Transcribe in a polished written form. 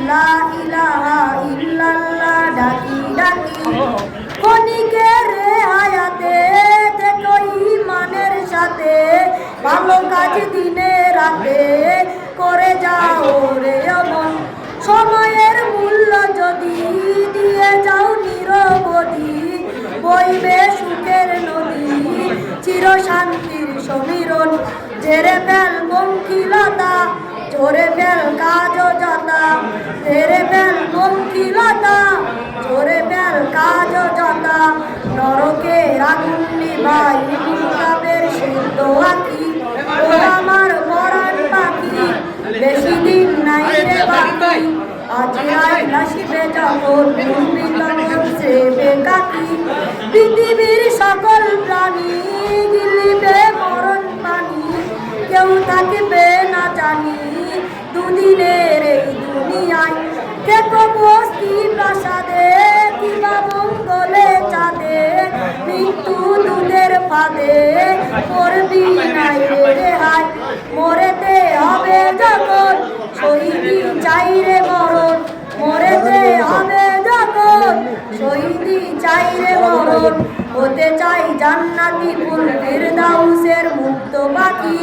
লা ইলাহা ইল্লাল্লাহ ডাকি ডাকি ক্ষণিকের হায়াতে থেকো ঈমানের সাথে ভালো কাজ দিনে রাতে করে যাও রে অমন সময়ের মূল্য যদি দিয়ে যাও নিরবধি বইবে সুখের নদী চির শান্তির সমীরণ ঝেড়ে ফেল পঙ্কিলতা ঝরে ফেল কাজ যতা ঝেড়ে ফেল পঙ্কিলতা ঝরে ফেল কাজ যতা নরকের আগুন নিভাই মুকাবের সিদ্ধ আঁকি ও আমার পরাণ পাখি বেশি দিন নাই রে বাকি আজরাই আসিবে যখন মরবি তখন সে বেকাকি পৃথিবীর সকল প্রাণী গিলিবে মরণ পানি কেউ থাকবে না জানি দুদিনের এই দুনিয়ায় কে বস্তি প্রাসাদে কিবা মঙ্গলে চাঁদে মৃত্যু দুধের ফাঁদে করবি নাই রে রেহাই মরেতে হবে যখন শহীদি চাই রে মরণ মরেতে হবে যখন শহীদি চাই রে মরণ হতে চাই জান্নাতি ফুল ফিরদাউসের মুক্ত পাখি।